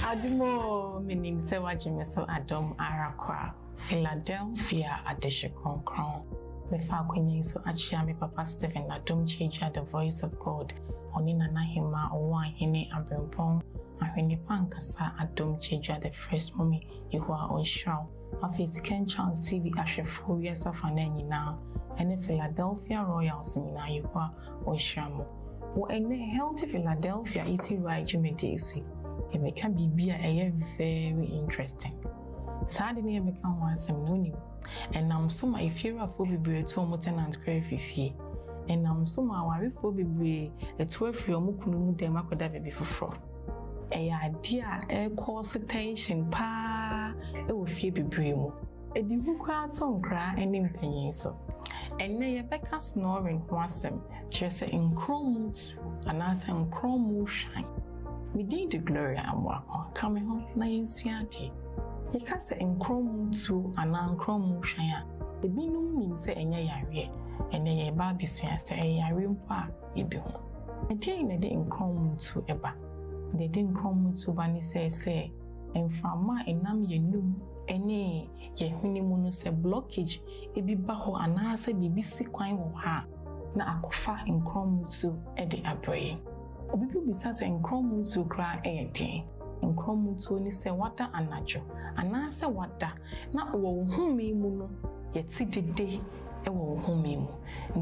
Adumo meaning se watching so Adom Arakwa, Philadelphia at the Shikonkron. Before Queen so Achiami Papa Stephen Adom Kyei-Duah, the voice of God, Onina Nahima, Owa Hene Abrimpong, Ahene Pankasa Adom Kyei-Duah, the first mommy, you are on show. Of his Ken Chance TV Asher 4 years of an enemy now, and the Philadelphia Royals in now you are on Shamo. Or any healthy Philadelphia eating right you may days week. It may can be very interesting. Sadly, I become one synonym, and I'm so my fear of phobia to Motenant Crayfee, and I'm so my worry phobia a 12 year Mukunu Demakoda before. A idea, a course attention, pa, a will fear be brimo. A debuquat song cry and in penny so. And nay, a becca snoring once them, just in chrome and answer in chrome shine. Me did the glory and walk coming home, na insiati. Ye cast in chrome to an unchrome shine. The binum means say enya yare, and a babby's fiance a yarim pa, ye be home. A day in a day in chrome to eba. They didn't chrome to Bani say, and from my enam ye num, ene ye minimum say blockage, e be baho and answer be busy quine or ha. Na akofa in chrome to ede abraye. Obibi bisasa in chrome to cry a day. In chrome to ni say water and nacho, and answer water. Na wo humi muno, yet see the day. Ewo home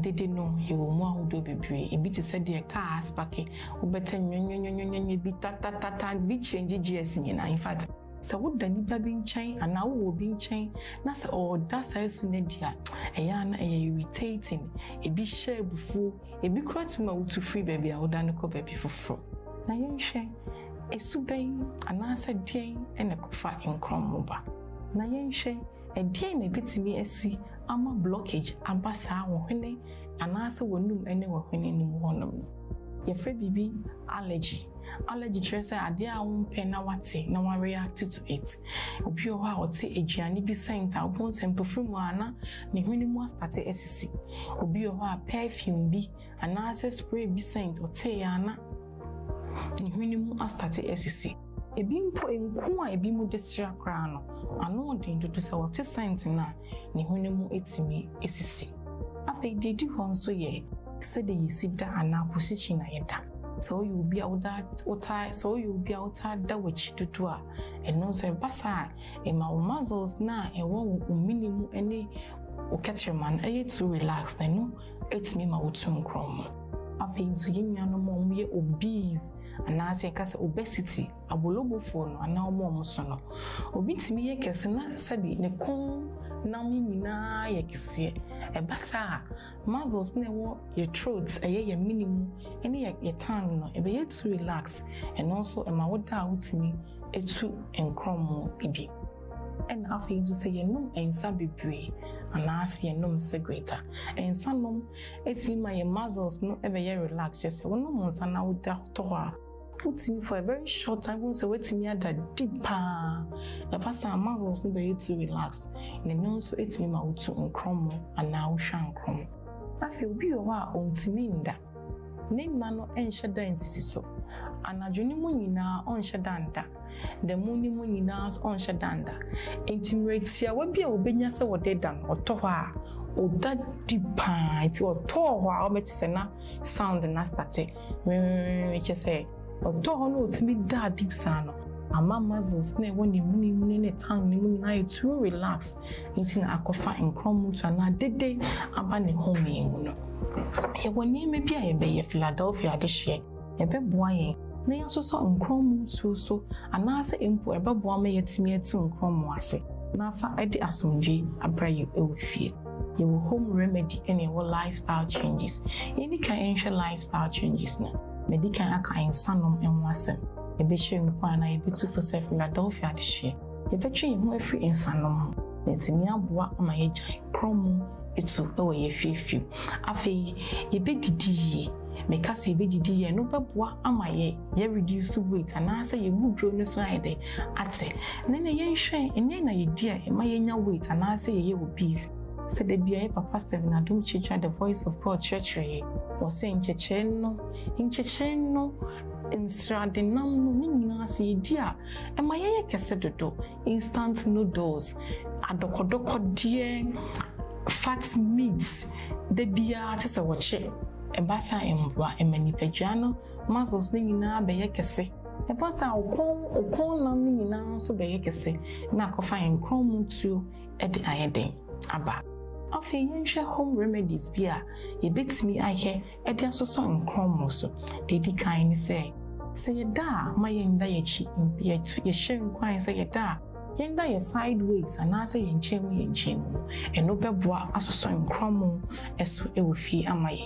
dede no ye wo mu ahodo bebre e bi te se de car aspake wo bete nyonyonyonyo bi ta bi change gs nyina in fact so wo da nipa bi nchen ana wo bi nchen na se o da sai su na dia e ya na e irritating e bi share bufu e bi kratuma wo to free baby a wo da no ko baby foforo na ye hwe esu ben ana se den e na kofa nkrom ba na ye hwe e den na bitimi asi ama blockage abasa wo hwene anasa wonum ene wo hwene nim honum ye fe bibi allergy trese ade a wo mpe na wate na wa react to it obi o ha ote aduane bi scent a wo nsem perfume ana ne hwene mu start esisi obi o ha perfume bi anasa spray bi scent ote ya na ne hwene mu start esisi ebi mpo enku a ebi mu desira kra no ano odin dodo se wote scent na ne hwene mu etimi esisi afei dedi ho nso ye se de yisida ana position na yeda so you be out that so you be out da wachi dodo a eno so basa e ma muscles na e wo minimum ene o catch your man e to relax na no etimi ma wotu nkrom afei nso yinwano mo ye obese anase kasa obesity abolobo fo no ana mo so no obitimi ye kese na sabi ne kon na nyina ye kese e basa muscles na wo your throat ye minimum ene ye tongue no e be ye to relax and also e ma woda utimi etu enkrom bibi and after you say you know ensa bebre and ask you know secreta and some it's me my muscles no ever relax just say no mo sana wo da to put me for a very short time won say wait me at deeper e pass our muscles no be to relax and no so it's me ma wo to nkrom and now hwan nkrom after obi o wa ontimi nda ne nna no enhye da ntisi so anadwoni mu nyina onhye danda the muni mu nyina onhye danda intimate ya wabi a obenya se wodedan otoho a oda dipa ti otoho a ometise na sound na start me say otoho no otimi da deep sound ama muscles na woni muni ne tongue ne muni na to relax intina akofa nkrom mutu na dede aba ne home mu no ye woni me bia ye be Philadelphia de hye ye be boa ye na ye so nkrom so anase empo e be boa me yetimi etu nkrom ase na fa edi asomdwe abra ye ewfie ye wo home remedy ene wo lifestyle changes any kind lifestyle changes na medical aka insanom enwasem e be hye nkwa na ye betu for Philadelphia de hye ye be twe ho afri insanom netimi aboa ama ye gyan nkrom etu ewo ye fiefie afei ye be didi me kasi ye be didi ye no beboa ama ye reduce weight anase ye budro no so ayede ate nene ye nhwe ene na ye dia e ma ye nya weight anase ye obese Said the BA Papa Stephen Adom Kyei-Duah, the voice of God church was saying Checheno, in Checheno, in Sradinam, Ninasi, dear, and my casedo, instant noodles, adocodoko dear, fat meats, the beer artist a watch it, a bassa embra, a many pejano, muscles nina, bayekese. A bassa or corn landing now, so bayekese, Nakofa and chrome to at the iodine. Abba. After yenche home remedies beer, ye bits me I hear, at the so and chrome so. They decline say da, my yenda ye cheat in beer to ye sharing quine say da. Yenda ye sideways and I say yen chemu, and no bebois as so and chrome as so will fee am my.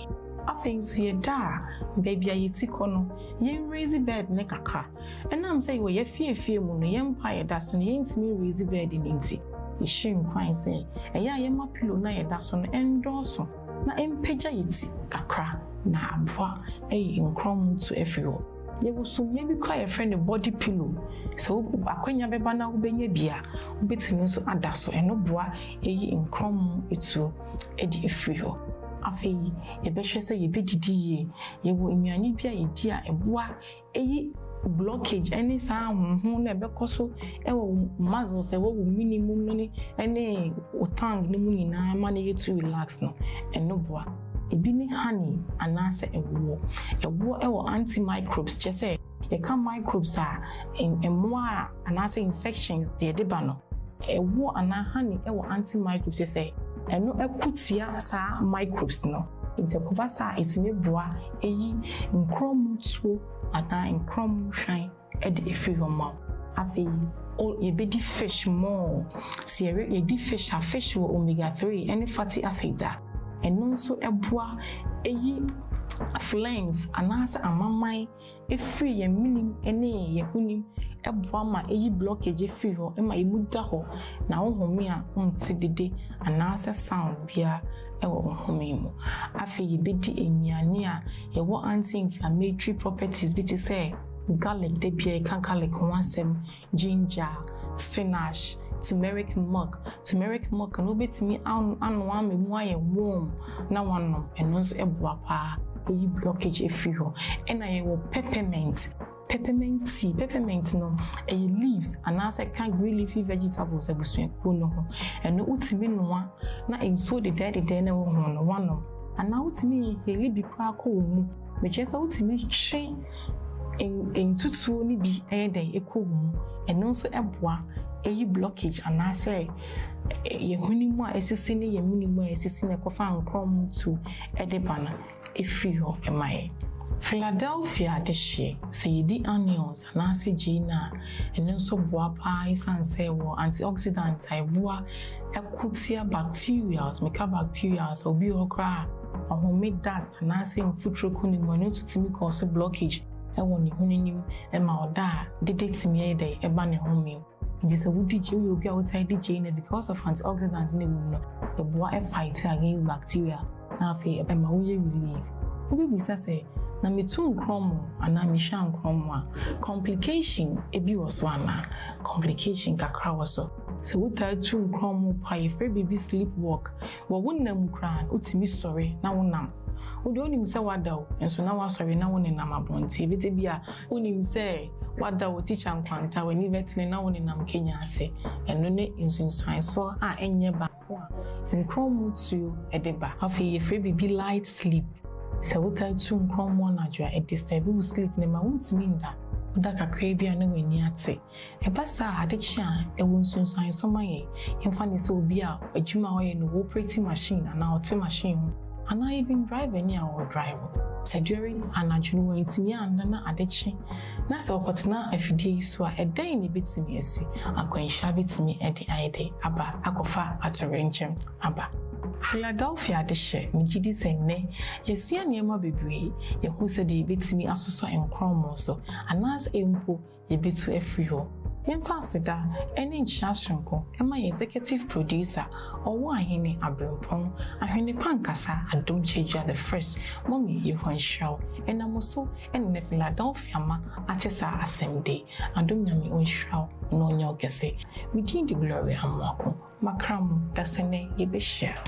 After ye da, baby, I tikono, yen raise bed nekaka, and I'm say, well, ye fear moon, yen pie that's on yen me raise bed in inti. Ye sharing quine say, and ya yama pillow na that's on endorso, na empeja yiti, kakra, na bois, in chrome to everywhere. Ye will soon maybe cry a friend a body pillow. So, Aquenia Bebana Ubenya Bia, Ubitinu so adaso, and no bois, in chrome itu, Eddie Frio. Afe, a beshe say ye bedi, ye will immunibia a dear a bois, a blockage, any sound, who never coso, muzzles, a minimum money, and a tongue, no money to relax no, and no bois. Ebini honey and answer a war antimicrobes just say you can microbes are in more and answer infections the debano a war and honey antimicrobes just say and noekutia sa microbes no into kubasa it's me boa eyi nkrom to and nkrom shine at the effioma afi all ye be fish more see ye di fish with omega-3 any fatty acids and also a bois flames and answer a mamma if free a minim any ye hunim a boama blockage if free or my mudaho now homia tidide and answer sound beer homemo. After ye biddy in near ye what anti-inflammatory properties be to say garlic de beer cancalic wansem ginger spinach turmeric milk and obet me an one me more warm na one no and also a boapa blockage if you and I will peppermint tea no a leaves and as I can't green leafy vegetables abusu no and no utimi no na enso the daddy den na one no and now utimi he libi kwa ko mu me chesa utimi hwe in tutu ni bi den ekowu and also a boa blockage and I say ye hunimu esisi ni ye minimu esisi ne kofa nkrom to edebana efrio emaye Philadelphia this year say the onions and I say Gina and also boapa isan say antioxidants aiboa ekutia bacteria bacteria obi okra homemade dust and I say food trokuni no to timi cause blockage e woni huninim e ma oda dede timi e dey e ba ne home. This a wood DJ will be outside DJ because of antioxidants in the room. The boy fight against bacteria. Now, a relief. We say, Namitu chromo and Namishan chroma. Complication, a was one. Complication, kakra was so. So, we tell two chromo pie, free baby sleepwalk. Well, one name cry, utimi sorry, now nam. We don't even say what thou, and so now I'm sorry, now one in Namabonti. Vitibia, unim say. What thou teach and quanta when you veteran now in Kenya say, and no in science so any back and chrome to a deba. Have a free baby light sleep. So what I too chrome one adra a disturbing sleep name I won't mean that. Daka crabia no when you say. A bassa had a chan, a won't soon sign so my in funny so be out a juma in the operating machine and our machine. And I even drive any hour driver. So during an adjuno into me and Nana Adechi. Nasa Okotna if you so a day in a bit to me, I'm going to shove it to me at the idea. Abba, Akofa at a range. Abba. Philadelphia the share, Mijidi saying, ne, yes, you near my baby, you who said you bit me as so and chrome also, and as a mpo, you bit to a free hole. Yemfasida, any chasronko, and my executive producer, or why hini abrimpon, and hini pankasa, Adom Kyei-Duah the first, mommy you one show, and amoso, and the Philadelphia ma, atesa assembly, and don't yami on show, no nyogese, within the glory and wako, macram, that's a name ye be share.